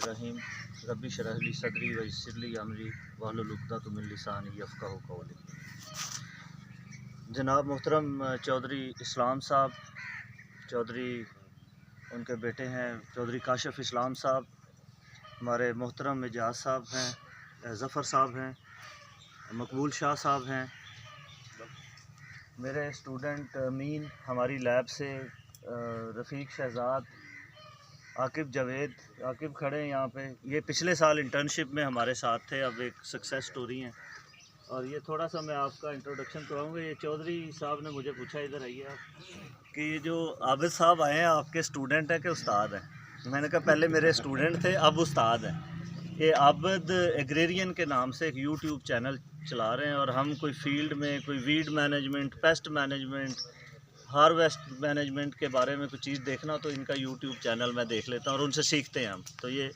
रहीम रब्बी शरह ली सदरी व यस्सिर ली अमरी वहलुल उक़दतम मिन लिसानी यफ़क़हू क़ौली। जनाब मोहतरम चौधरी इस्लाम साहब, चौधरी उनके बेटे हैं चौधरी काशिफ़ इस्लाम साहब, हमारे मोहतरम एजाज साहब हैं, ज़फ़र साहब हैं, मकबूल शाह साहब हैं, मेरे स्टूडेंट अमीन हमारी लैब से रफ़ीक शहज़ाद, आकिब जावेद, आकिब खड़े हैं यहाँ पे। ये पिछले साल इंटर्नशिप में हमारे साथ थे, अब एक सक्सेस स्टोरी हैं। और ये थोड़ा सा मैं आपका इंट्रोडक्शन कराऊंगा। ये चौधरी साहब ने मुझे पूछा, इधर आइए आप, कि ये जो आबिद साहब आए हैं आपके स्टूडेंट हैं कि उस्ताद हैं? मैंने कहा पहले मेरे स्टूडेंट थे, अब उस्ताद हैं। ये आबिद एग्रेरियन के नाम से एक यूट्यूब चैनल चला रहे हैं और हम कोई फील्ड में कोई weed management, pest management, harvest management के बारे में कुछ चीज़ देखना तो इनका यूट्यूब चैनल मैं देख लेता हूँ और उनसे सीखते हैं हम। तो ये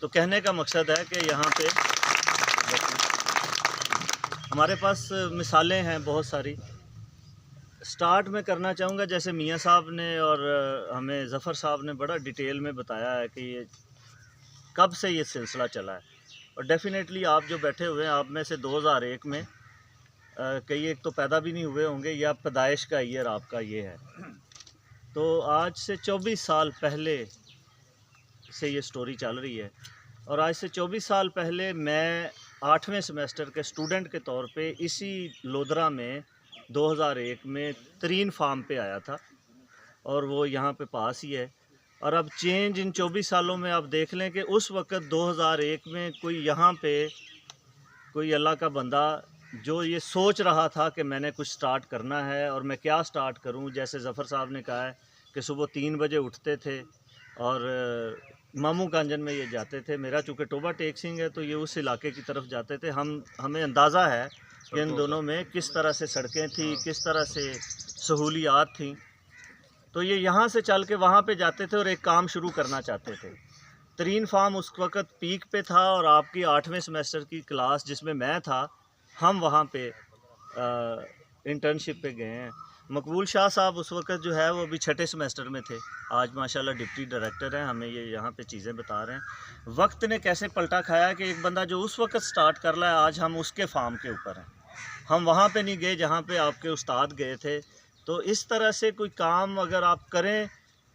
तो कहने का मकसद है कि यहाँ पे हमारे पास मिसालें हैं बहुत सारी। स्टार्ट में करना चाहूँगा जैसे मियाँ साहब ने और हमें ज़फ़र साहब ने बड़ा डिटेल में बताया है कि ये कब से ये सिलसिला चला है। और डेफ़िनेटली आप जो बैठे हुए हैं, आप में से 2001 में कई एक तो पैदा भी नहीं हुए होंगे या पैदाइश का ईयर आपका ये है। तो आज से 24 साल पहले से ये स्टोरी चल रही है। और आज से 24 साल पहले मैं 8वें सेमेस्टर के स्टूडेंट के तौर पे इसी लोधरा में 2001 में तरीन फार्म पे आया था और वो यहाँ पे पास ही है। और अब चेंज इन 24 सालों में आप देख लें कि उस वक़्त 2001 में कोई यहाँ पे कोई अल्लाह का बंदा जो ये सोच रहा था कि मैंने कुछ स्टार्ट करना है और मैं क्या स्टार्ट करूं। जैसे ज़फ़र साहब ने कहा है कि सुबह 3 बजे उठते थे और मामू कांजन में ये जाते थे। मेरा चूँकि टोबा टेक सिंह है तो ये उस इलाके की तरफ जाते थे। हमें अंदाज़ा है कि इन दोनों में किस तरह से सड़कें थी, किस तरह से सहूलियात थी। तो ये यहाँ से चल के वहाँ पे जाते थे और एक काम शुरू करना चाहते थे। तरीन फार्म उस वक़्त पीक पे था और आपकी 8वें सेमेस्टर की क्लास जिसमें मैं था, हम वहाँ पे इंटर्नशिप पे गए हैं। मकबूल शाह साहब उस वक़्त जो है वो अभी 6ठे सेमेस्टर में थे, आज माशाल्लाह डिप्टी डायरेक्टर हैं। हमें ये यहाँ पे चीज़ें बता रहे हैं। वक्त ने कैसे पलटा खाया कि एक बंदा जो उस वक़्त स्टार्ट कर रहा है, आज हम उसके फार्म के ऊपर हैं। हम वहाँ पे नहीं गए जहाँ पे आपके उस्ताद गए थे। तो इस तरह से कोई काम अगर आप करें,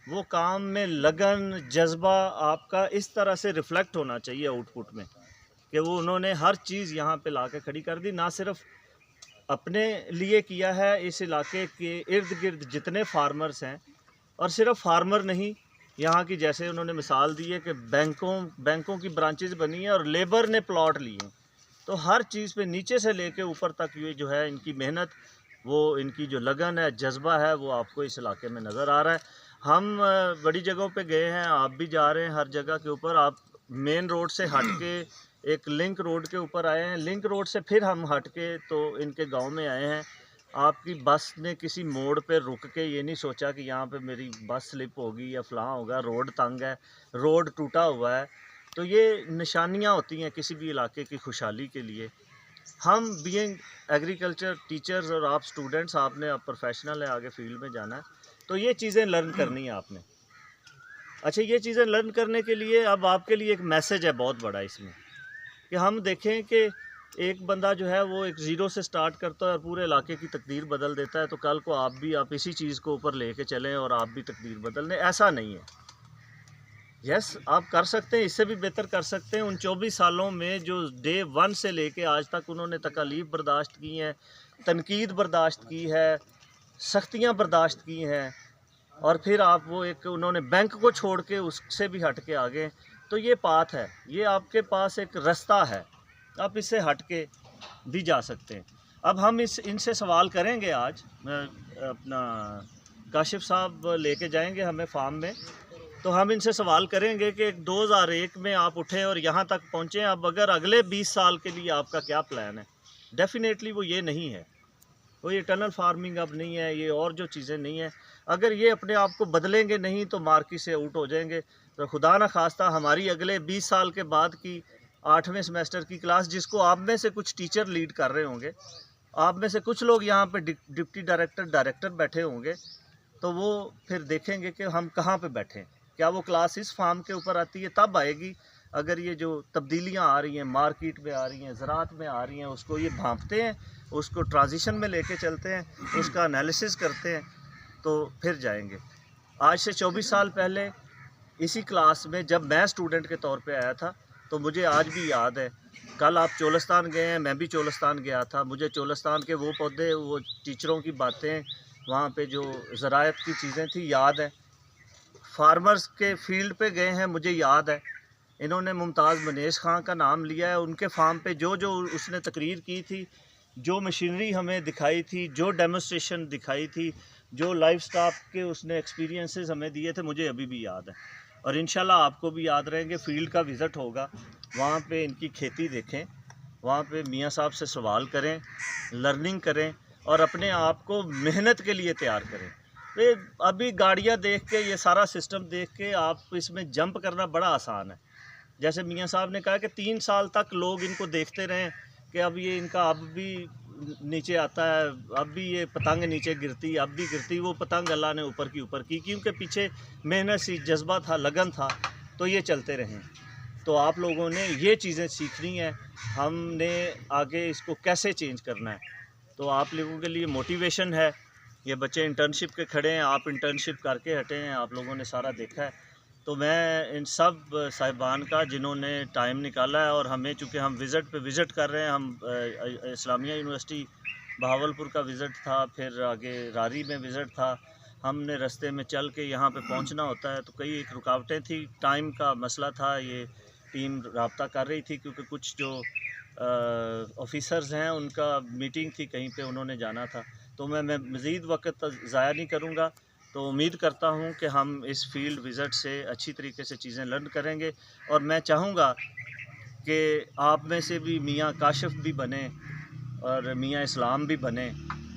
वो काम में लगन, जज्बा आपका इस तरह से रिफ़्लेक्ट होना चाहिए आउटपुट में, कि वो उन्होंने हर चीज़ यहाँ पे ला के खड़ी कर दी। ना सिर्फ अपने लिए किया है, इस इलाके के इर्द गिर्द जितने फार्मर्स हैं, और सिर्फ फार्मर नहीं, यहाँ की जैसे उन्होंने मिसाल दी है कि बैंकों की ब्रांचेस बनी हैं और लेबर ने प्लॉट लिए हैं। तो हर चीज़ पे नीचे से लेके ऊपर तक ये जो है इनकी मेहनत, वो इनकी जो लगन है, जज्बा है, वो आपको इस इलाके में नज़र आ रहा है। हम बड़ी जगहों पे गए हैं, आप भी जा रहे हैं हर जगह के ऊपर। आप मेन रोड से हट के एक लिंक रोड के ऊपर आए हैं, लिंक रोड से फिर हम हट के तो इनके गांव में आए हैं। आपकी बस ने किसी मोड़ पे रुक के ये नहीं सोचा कि यहाँ पे मेरी बस स्लिप होगी या फ़लाँ होगा, रोड तंग है, रोड टूटा हुआ है। तो ये निशानियाँ होती हैं किसी भी इलाके की खुशहाली के लिए। हम बीइंग एग्रीकल्चर टीचर्स और आप स्टूडेंट्स, आपने अब प्रोफेशनल है, आगे फील्ड में जाना है, तो ये चीज़ें लर्न करनी है आपने। अच्छा, ये चीज़ें लर्न करने के लिए अब आपके लिए एक मैसेज है बहुत बड़ा इसमें, कि हम देखें कि एक बंदा जो है वो एक ज़ीरो से स्टार्ट करता है और पूरे इलाके की तकदीर बदल देता है। तो कल को आप इसी चीज़ को ऊपर लेके चलें और आप भी तकदीर बदल दें, ऐसा नहीं है। यस, आप कर सकते हैं, इससे भी बेहतर कर सकते हैं। उन 24 सालों में जो डे 1 से लेके आज तक उन्होंने तकालीफ बर्दाश्त की हैं, तनकीद बर्दाश्त की है, सख्तियाँ बर्दाश्त की हैं, और फिर आप वो एक उन्होंने बैंक को छोड़ के उससे भी हट के आगे। तो ये पाथ है, ये आपके पास एक रास्ता है, आप इससे हट के भी जा सकते हैं। अब हम इनसे सवाल करेंगे आज। अपना काशिफ़ साहब लेके जाएंगे हमें फार्म में, तो हम इनसे सवाल करेंगे कि 2001 में आप उठे और यहाँ तक पहुँचे। अब अगर अगले 20 साल के लिए आपका क्या प्लान है? डेफ़िनेटली वो ये नहीं है, वो ये टनल फार्मिंग अब नहीं है, ये और जो चीज़ें नहीं है। अगर ये अपने आप को बदलेंगे नहीं तो मार्केट से आउट हो जाएंगे। तो खुदा न खास्ता हमारी अगले 20 साल के बाद की 8वें सेमेस्टर की क्लास, जिसको आप में से कुछ टीचर लीड कर रहे होंगे, आप में से कुछ लोग यहाँ पे डिप्टी डायरेक्टर बैठे होंगे, तो वो फिर देखेंगे कि हम कहाँ पे बैठे हैं। क्या वो क्लास इस फार्म के ऊपर आती है? तब आएगी अगर ये जो तब्दीलियाँ आ रही हैं, मार्केट में आ रही हैं, ज़राअत में आ रही हैं, उसको ये भांपते हैं, उसको ट्रांजिशन में लेके चलते हैं, उसका एनालिसिस करते हैं, तो फिर जाएंगे। आज से 24 साल पहले इसी क्लास में जब मैं स्टूडेंट के तौर पे आया था, तो मुझे आज भी याद है। कल आप चोलस्तान गए हैं, मैं भी चोलस्तान गया था। मुझे चोलस्तान के वो पौधे, वो टीचरों की बातें, वहाँ पे जो ज़राअत की चीज़ें थी, याद है। फार्मर्स के फील्ड पे गए हैं, मुझे याद है। इन्होंने मुमताज़ मनेश खां का नाम लिया है। उनके फार्म पे जो जो उसने तकरीर की थी, जो मशीनरी हमें दिखाई थी, जो डेमोस्ट्रेशन दिखाई थी, जो लाइफ स्टॉक के उसने एक्सपीरियंसेस हमें दिए थे, मुझे अभी भी याद है। और इंशाल्लाह आपको भी याद रहेंगे। फील्ड का विज़िट होगा, वहाँ पे इनकी खेती देखें, वहाँ पे मियाँ साहब से सवाल करें, लर्निंग करें और अपने आप को मेहनत के लिए तैयार करें। ये अभी गाड़ियाँ देख के, ये सारा सिस्टम देख के आप इसमें जंप करना बड़ा आसान है। जैसे मियाँ साहब ने कहा कि 3 साल तक लोग इनको देखते रहें कि अब ये इनका अब भी नीचे आता है, अब भी ये पतंग नीचे गिरती, अब भी गिरती। वो पतंग अल्लाह ने ऊपर की ऊपर की, क्योंकि पीछे मेहनत सी, जज्बा था, लगन था, तो ये चलते रहें। तो आप लोगों ने ये चीज़ें सीखनी है, हमने आगे इसको कैसे चेंज करना है। तो आप लोगों के लिए मोटिवेशन है। ये बच्चे इंटर्नशिप के खड़े हैं, आप इंटर्नशिप करके हटे हैं, आप लोगों ने सारा देखा है। तो मैं इन सब साहिबान का, जिन्होंने टाइम निकाला है, और हमें चूँकि हम विज़िट कर रहे हैं, हम इस्लामिया यूनिवर्सिटी बहावलपुर का विज़िट था, फिर आगे रारी में विज़िट था, हमने रास्ते में चल के यहाँ पे पहुँचना होता है, तो कई एक रुकावटें थी, टाइम का मसला था। ये टीम राब्ता कर रही थी क्योंकि कुछ जो ऑफिसर्स हैं उनका मीटिंग थी कहीं पे, उन्होंने जाना था। तो मैं मज़ीद वक्त ज़ाया नहीं करूँगा। तो उम्मीद करता हूँ कि हम इस फील्ड विज़िट से अच्छी तरीके से चीज़ें लर्न करेंगे। और मैं चाहूँगा कि आप में से भी मियाँ काशिफ भी बने और मियाँ इस्लाम भी बने,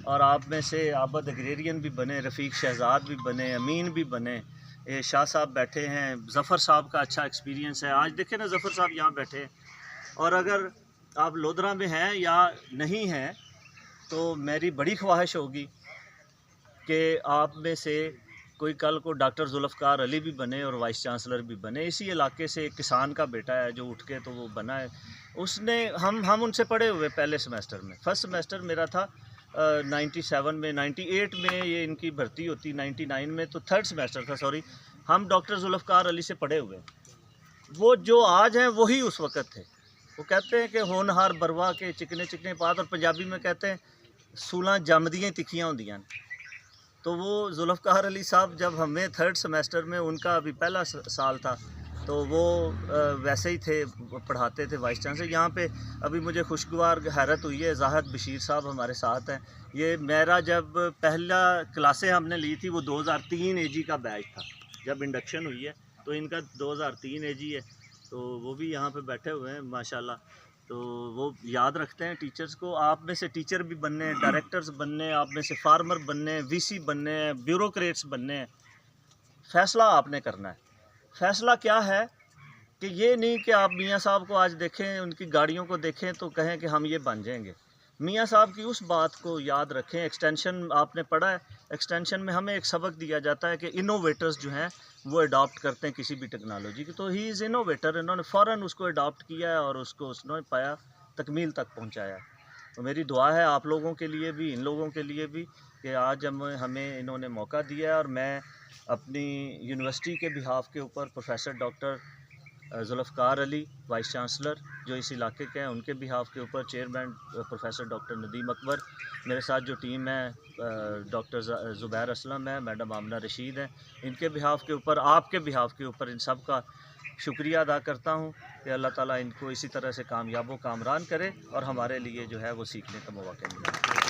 और आप में से आबद एग्रेरियन भी बने, रफ़ीक शहजाद भी बने, अमीन भी बने। ये शाह साहब बैठे हैं, ज़फ़र साहब का अच्छा एक्सपीरियंस है। आज देखें ना, ज़फ़र साहब यहाँ बैठे हैं। और अगर आप लोधरा में हैं या नहीं हैं, तो मेरी बड़ी ख्वाहिश होगी कि आप में से कोई कल को डॉक्टर जुल्फ़कार अली भी बने और वाइस चांसलर भी बने। इसी इलाके से एक किसान का बेटा है जो उठ के तो वो बना है। उसने हम उनसे पढ़े हुए पहले सेमेस्टर में। फर्स्ट सेमेस्टर मेरा था 97 में, 98 में ये इनकी भर्ती होती, 99 में तो थर्ड सेमेस्टर था, सॉरी। हम डॉक्टर जुल्फ़कार अली से पढ़े हुए। वो जो आज हैं वही उस वक़्त थे। वो कहते हैं कि होनहार बरवा के चिकने चिकने पात, और पंजाबी में कहते हैं 16 जमदियाँ तिखियाँ होंदियां। तो वो जुल्फ़कार अली साहब जब हमें थर्ड सेमेस्टर में, उनका अभी पहला साल था, तो वो वैसे ही थे, पढ़ाते थे वाइस चांसलर। यहाँ पे अभी मुझे खुशगवार हैरत हुई है, ज़ाहिद बशीर साहब हमारे साथ हैं। ये मेरा जब पहला क्लासें हमने ली थी वो 2003 एजी का बैच था, जब इंडक्शन हुई है, तो इनका 2003 एजी है। तो वो भी यहाँ पे बैठे हुए हैं माशाल्लाह। तो वो याद रखते हैं टीचर्स को। आप में से टीचर भी बनने हैं, डायरेक्टर्स बनने हैं, आप में से फार्मर बनने हैं, वीसी बनने हैं, ब्यूरोक्रेट्स बनने हैं। फ़ैसला आपने करना है। फ़ैसला क्या है कि ये नहीं कि आप मियाँ साहब को आज देखें, उनकी गाड़ियों को देखें तो कहें कि हम ये बन जाएंगे। मियाँ साहब की उस बात को याद रखें। एक्सटेंशन आपने पढ़ा है, एक्सटेंशन में हमें एक सबक दिया जाता है कि इनोवेटर्स जो हैं वो अडॉप्ट करते हैं किसी भी टेक्नोलॉजी की। तो ही इज़ इनोवेटर, इन्होंने फ़ौरन उसको अडॉप्ट किया है और उसको उसने पाया, तकमील तक पहुंचाया। तो मेरी दुआ है आप लोगों के लिए भी, इन लोगों के लिए भी, कि आज हमें इन्होंने मौका दिया है। और मैं अपनी यूनिवर्सिटी के बिहाफ के ऊपर professor doctor Zulfiqar Ali vice chancellor जो इस इलाके के हैं, उनके बिहाफ के ऊपर chairman professor doctor Nadeem Akbar, मेरे साथ जो टीम है डॉक्टर ज़ुबैर असलम है, मैडम आमना रशीद हैं, इनके बिहाफ के ऊपर, आपके बिहाफ के ऊपर, इन सब का शुक्रिया अदा करता हूँ कि अल्लाह ताला इनको इसी तरह से कामयाब व कामरान करे और हमारे लिए जो है वो सीखने का मौका मिले।